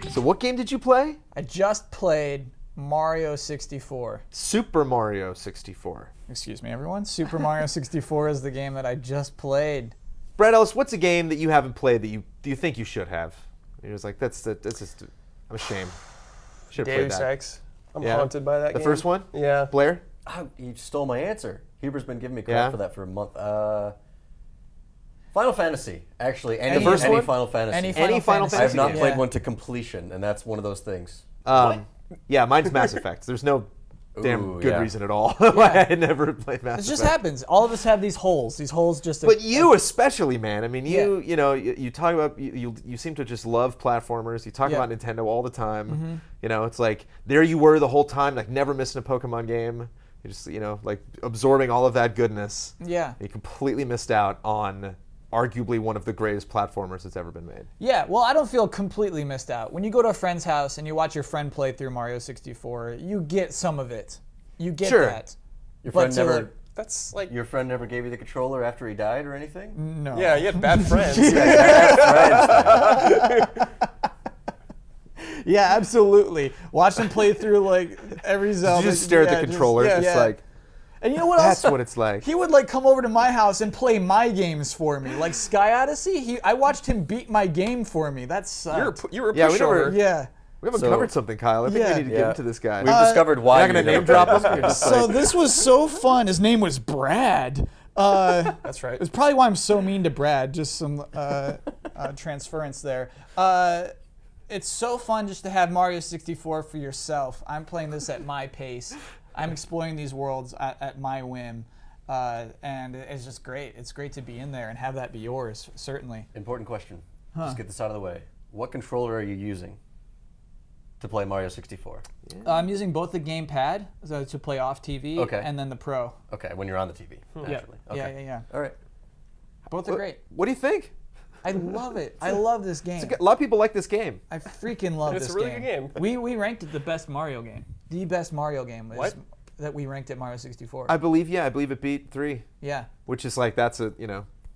So what game did you play? I just played Mario 64. Super Mario 64. Excuse me, everyone. Super Mario 64 is the game that I just played. Brett Ellis, what's a game that you haven't played that you think you should have? You're just like, that's just, I'm ashamed. Should have played Deus that. Ex. I'm haunted by that game. The first one? Yeah. Blair? You stole my answer. Huber's been giving me crap for that for a month. Final Fantasy, actually. Any Final Fantasy. Any Final Fantasy I have not game. played one to completion, and that's one of those things. Yeah, mine's Mass Effect. There's no damn good reason at all why I never played Mass Effect. It just happens. All of us have these holes. These holes just. But you especially, man. I mean, you know, you talk about you seem to just love platformers. You talk about Nintendo all the time. Mm-hmm. You know, it's like there you were the whole time, like never missing a Pokemon game. You just like absorbing all of that goodness. Yeah. You completely missed out on arguably one of the greatest platformers that's ever been made. Yeah, well, I don't feel completely missed out. When you go to a friend's house and you watch your friend play through Mario 64, you get some of it. You get that. Your friend never. That's like Your friend never gave you the controller after he died or anything? No. Yeah, you had bad friends. Yeah, absolutely. Watch him play through like every Zelda. You just stare at the controller, just like. And you know what That's else? what it's like. He would like come over to my house and play my games for me, like Sky Odyssey. I watched him beat my game for me. That sucked. You were a Yeah, we pushover. never- Yeah. We haven't So- covered something, Kyle. I think we need to get into this guy. We've discovered why You're not gonna name drop him? You're just So like, this was so fun. His name was Brad. That's right. It's probably why I'm so mean to Brad. Just some transference there. It's so fun just to have Mario 64 for yourself. I'm playing this at my pace. I'm exploring these worlds at my whim. And it's just great. It's great to be in there and have that be yours, certainly. Important question. Just get this out of the way. What controller are you using to play Mario 64? I'm using both the gamepad to play off TV and then the Pro. Okay, when you're on the TV, naturally. Okay. Yeah. All right. Both are great. what do you think? I love it. I love this game. A lot of people like this game. I freaking love this game. It's a really good game. We ranked it the best Mario game. The best Mario game was that we ranked at Mario 64. I believe it beat 3. Yeah. Which is like, that's a,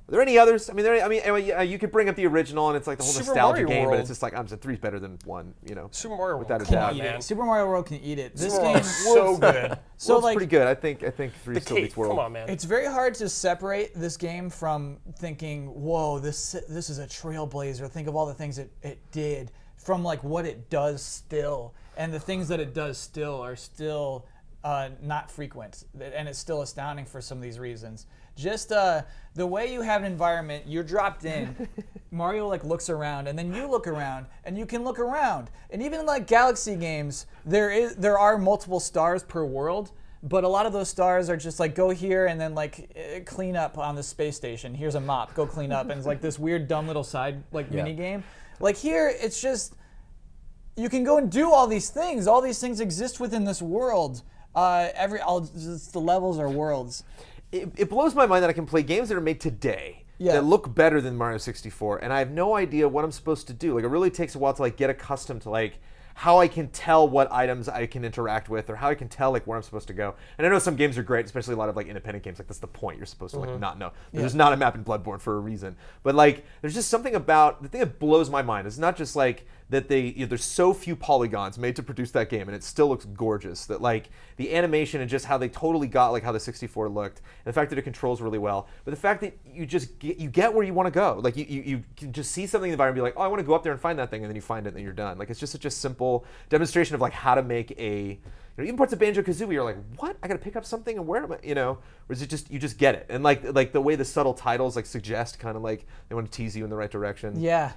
are there any others? I mean, you could bring up the original, and it's like the whole Super nostalgia Mario game, but World. it's just like, 3's better than 1, Super Mario without a World. doubt. Come on, man. Super Mario World can eat it. This Super game Mario's so good. So World's like pretty good. I think 3 The still beats cake. World. Come on, man. it's very hard to separate this game from thinking, whoa, this is a trailblazer. Think of all the things it did, from like what it does still. And the things that it does still are still not frequent. And it's still astounding for some of these reasons. Just the way you have an environment, you're dropped in. Mario like looks around, and then you look around, and you can look around. And even in like Galaxy games, there are multiple stars per world, but a lot of those stars are just like, go here and then like clean up on the space station. Here's a mop, go clean up, and it's like this weird dumb little side like mini game. Like here, it's just you can go and do all these things. All these things exist within this world. The levels are worlds. It blows my mind that I can play games that are made today that look better than Mario 64, and I have no idea what I'm supposed to do. Like, it really takes a while to like get accustomed to like how I can tell what items I can interact with, or how I can tell like where I'm supposed to go. And I know some games are great, especially a lot of like independent games. Like, that's the point. You're supposed to like not know. There's not a map in Bloodborne for a reason. But like, there's just something about the thing that blows my mind. It's not just like that there's so few polygons made to produce that game, and it still looks gorgeous. That like the animation and just how they totally got like how the 64 looked, and the fact that it controls really well. But the fact that you just get where you want to go. Like you can just see something in the environment and be like, oh, I want to go up there and find that thing, and then you find it and then you're done. Like, it's just such a simple demonstration of like how to make a, even parts of Banjo-Kazooie, you're like, what? I got to pick up something, and where am I? Or is it just you just get it? And like the way the subtle titles like suggest kind of like they want to tease you in the right direction. Yeah.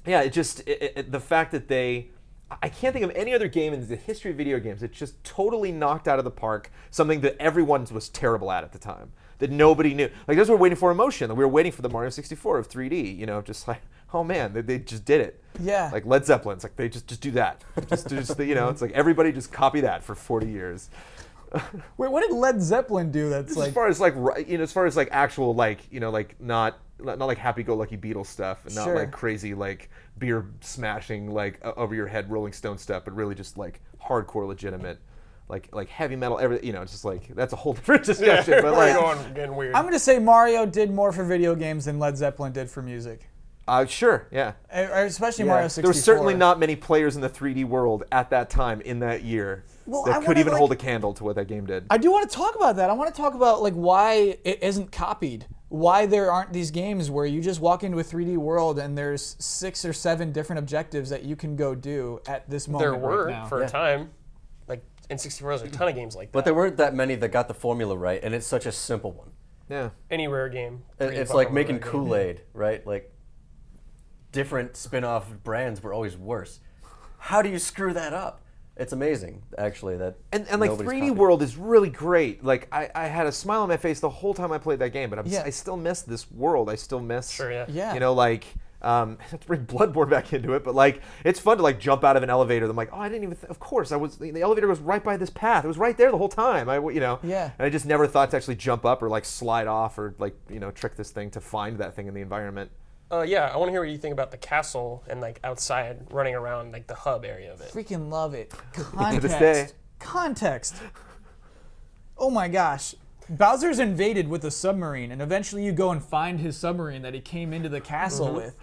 Yeah, the fact that I can't think of any other game in the history of video games that just totally knocked out of the park something that everyone was terrible at the time, that nobody knew. Like, that's what we're waiting for emotion. We were waiting for the Mario 64 of 3D, just like, oh man, they just did it. Yeah. Like Led Zeppelin, it's like they just do that. It's like everybody just copy that for 40 years. Wait, what did Led Zeppelin do that's like... As far as like actual like not like happy-go-lucky Beatles stuff, and not like crazy like beer smashing like over your head Rolling Stone stuff, but really just like hardcore legitimate like heavy metal, it's just like that's a whole different discussion. But like, getting weird. I'm gonna say Mario did more for video games than Led Zeppelin did for music. Sure, yeah. Especially Mario 64. There were certainly not many players in the 3D world at that time in that year that could even hold a candle to what that game did. I do want to talk about that. I want to talk about like why it isn't copied. Why there aren't these games where you just walk into a 3D world and there's 6 or 7 different objectives that you can go do at this moment. There were right now. for a time. Like N64, there's a ton of games like that. But there weren't that many that got the formula right, and it's such a simple one. Yeah. Any rare game. It's like making Kool-Aid, right? Like different spin-off brands were always worse. How do you screw that up? It's amazing, actually, that and like 3D World is really great. Like I had a smile on my face the whole time I played that game, but I still miss this world. I still miss, Yeah. like to bring Bloodborne back into it, but like it's fun to like jump out of an elevator. I'm like, oh, I didn't even. Of course, the elevator was right by this path. It was right there the whole time. Yeah. And I just never thought to actually jump up or like slide off or like trick this thing to find that thing in the environment. Yeah, I want to hear what you think about the castle and like outside running around like the hub area of it. Freaking love it. Context. To this day. Context. Oh my gosh. Bowser's invaded with a submarine, and eventually you go and find his submarine that he came into the castle with.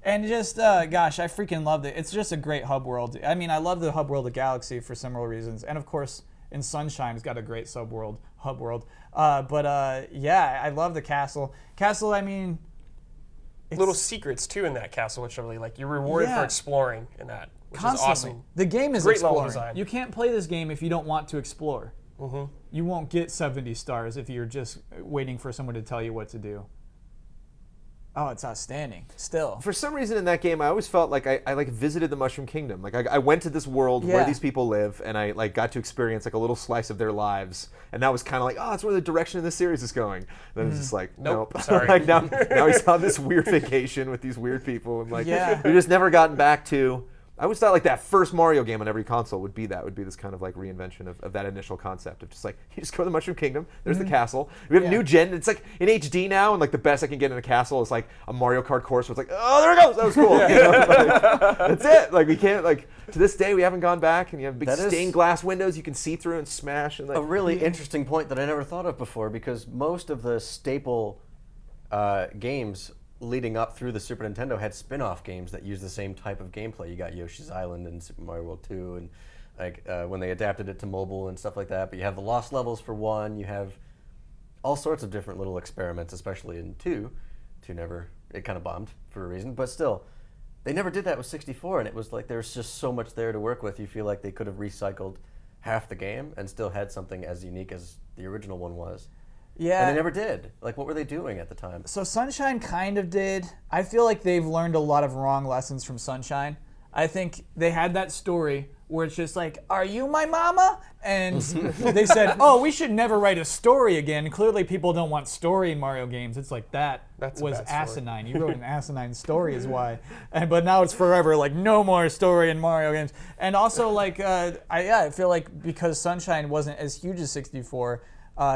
And just, gosh, I freaking loved it. It's just a great hub world. I mean, I love the hub world of Galaxy for several reasons. And of course, in Sunshine, it's got a great hub world. Yeah, I love the castle. Castle, I mean... Little secrets too in that castle, which are really like you're rewarded for exploring in that, which is awesome. The game is Great level exploring. design. You can't play this game if you don't want to explore. You won't get 70 stars if you're just waiting for someone to tell you what to do. Oh, it's outstanding. Still. For some reason in that game, I always felt like I like visited the Mushroom Kingdom. Like I went to this world where these people live, and I like got to experience like a little slice of their lives. And that was kind of like, oh, that's where the direction of this series is going. And then it's just like, nope. Sorry. Like now he's on this weird vacation with these weird people, and like Yeah. we just never gotten back to. I always thought like that first Mario game on every console would be this kind of like reinvention of that initial concept of just like you just go to the Mushroom Kingdom, there's the castle. We have new gen, it's like in HD now, and like the best I can get in a castle is like a Mario Kart course where it's like, oh, there it goes, that was cool. Like, that's it. Like we can't like to this day we haven't gone back, and you have big stained glass windows you can see through and smash. And like, a really interesting point that I never thought of before, because most of the staple games leading up through the Super Nintendo had spin-off games that used the same type of gameplay. You got Yoshi's Island and Super Mario World 2, and like when they adapted it to mobile and stuff like that. But you have the Lost Levels for 1. You have all sorts of different little experiments, especially in 2. 2 never, it kind of bombed for a reason, but still, they never did that with 64, and it was like there's just so much there to work with. You feel like they could have recycled half the game and still had something as unique as the original one was. Yeah. And they never did. Like, what were they doing at the time? So Sunshine kind of did. I feel like they've learned a lot of wrong lessons from Sunshine. I think they had that story where it's just like, are you my mama? And they said, oh, we should never write a story again. Clearly people don't want story in Mario games. It's like that was asinine. You wrote an asinine story is why. But now it's forever like no more story in Mario games. And also like, I feel like because Sunshine wasn't as huge as 64,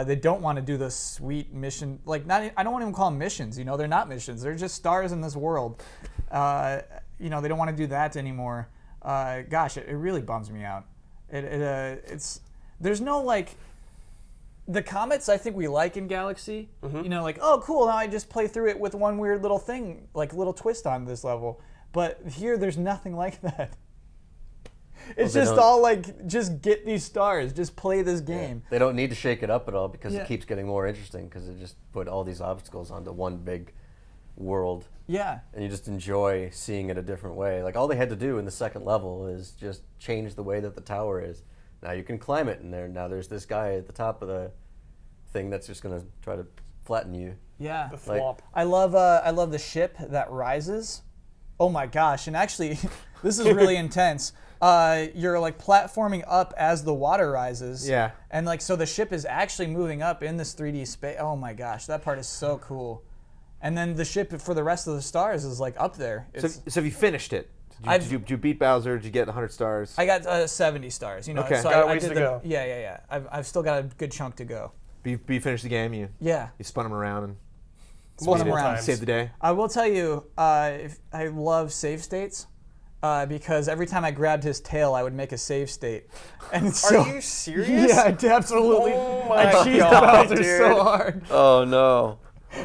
they don't want to do the sweet mission, like I don't want to even call them missions. They're not missions. They're just stars in this world. They don't want to do that anymore. Gosh, it really bums me out. There's no like the comets. I think we like in Galaxy. Like oh cool, now I just play through it with one weird little thing, like little twist on this level. But here, there's nothing like that. It's just all like, just get these stars, just play this game. They don't need to shake it up at all because it keeps getting more interesting because they just put all these obstacles onto one big world. Yeah. And you just enjoy seeing it a different way. Like all they had to do in the second level is just change the way that the tower is. Now you can climb it, and there's this guy at the top of the thing that's just going to try to flatten you. Yeah. The flop. I love the ship that rises. Oh my gosh! And actually, this is really intense. You're like platforming up as the water rises. Yeah. And like so the ship is actually moving up in this 3D space. Oh my gosh, that part is so cool. And then the ship for the rest of the stars is like up there. So have you finished it? Did you beat Bowser? Did you get 100 stars? I got 70 stars. Okay. So Got a I ways did to the, go. Yeah. I've still got a good chunk to go. But you finished the game. You spun him around and Spun them Multiple around. times. saved the day. I will tell you, I love save states. because every time I grabbed his tail, I would make a save state. And so, Are you serious? Yeah, absolutely. Oh my I cheesed God, Bowser dude. so hard. Oh no.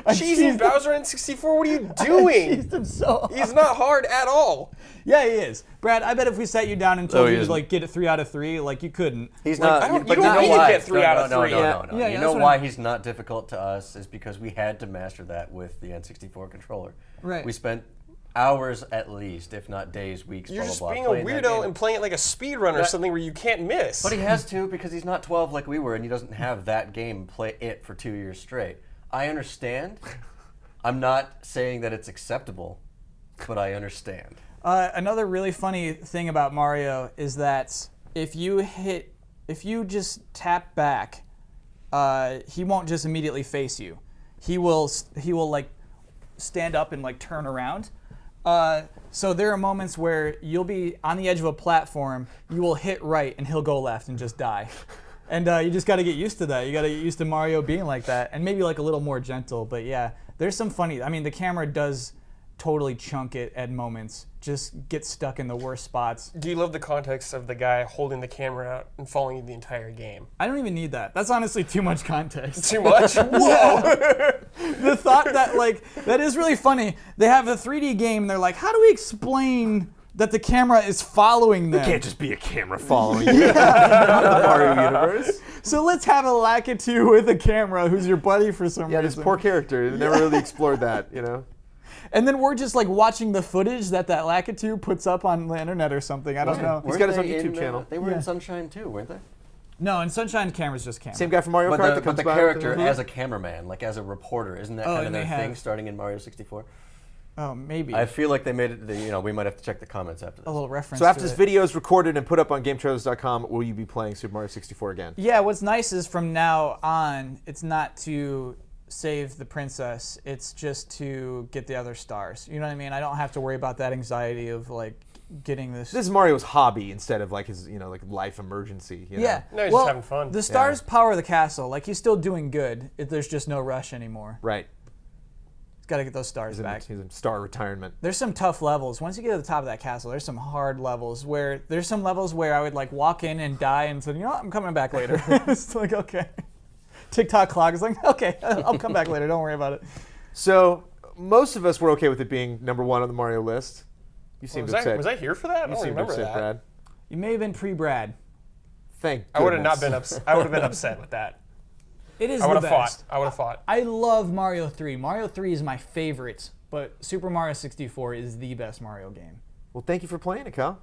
Cheesing Bowser in 64? What are you doing? I cheesed him so hard. He's not hard at all. Yeah, he is. Brad, I bet if we sat you down and told he you to isn't. like get a 3 out of 3, like you couldn't. He's Like, not. I don't- but you don't know need to why? get 3 out of 3. No. Yeah, You yeah, know that's why what he's not difficult to us is because we had to master that with the N64 controller. Right. We spent hours at least, if not days, weeks, You're blah, just blah, blah, being a playing that weirdo game. and playing it like a speedrun or something where you can't miss. But he has to because he's not 12 like we were, and he doesn't have that game play it for 2 years straight. I understand. I'm not saying that it's acceptable, but I understand. Another really funny thing about Mario is that if you just tap back, he won't just immediately face you. He will like stand up and like turn around. So there are moments where you'll be on the edge of a platform, you will hit right, and he'll go left and just die. And you just got to get used to that. You got to get used to Mario being like that, and maybe like a little more gentle. But yeah, there's some funny. I mean, the camera does totally chunk it at moments. Just get stuck in the worst spots. Do you love the context of the guy holding the camera out and following you the entire game? I don't even need that. That's honestly too much context. Too much? Whoa! The thought that like that is really funny. They have a 3D game. And they're like, how do we explain that the camera is following them? It can't just be a camera following you. Not the Mario universe. So let's have a Lakitu with a camera who's your buddy for some Yeah, this reason. poor character. They never really explored that, you know? And then we're just like watching the footage that Lakitu puts up on the internet or something. I don't know. He's got his own Weren't they YouTube channel. They were Yeah. in Sunshine too, weren't they? No, in Sunshine, camera's just camera. Same guy from Mario Kart that But comes the by character with the- as a cameraman, like as a reporter, isn't that kind of and their they thing have- starting in Mario 64? Oh, maybe. I feel like they made it. We might have to check the comments after this. a little reference. So after to this it. video is recorded and put up on GameTrailers.com, will you be playing Super Mario 64 again? Yeah, what's nice is from now on, it's not to save the princess. It's just to get the other stars. You know what I mean? I don't have to worry about that anxiety of like getting this. This is Mario's hobby instead of like his, like life emergency. You know? Yeah. No, he's well, just having fun. The stars power the castle. Like he's still doing good. There's just no rush anymore. Right. He's got to get those stars back. He's in star retirement. There's some tough levels. Once you get to the top of that castle, there's some hard levels where I would like walk in and die and say, you know what, I'm coming back later. It's like, okay. TikTok clock is like, okay, I'll come back later. Don't worry about it. So most of us were okay with it being #1 on the Mario list. You seem Was upset. I here for that? I You don't seem remember upset, that. Brad. You may have been pre-Brad. Thank I would have not goodness. been upset. I would have been upset with that. It is I would the have best. fought. I would have fought. I love Mario 3. Mario 3 is my favorite, but Super Mario 64 is the best Mario game. Well, thank you for playing it, Kyle.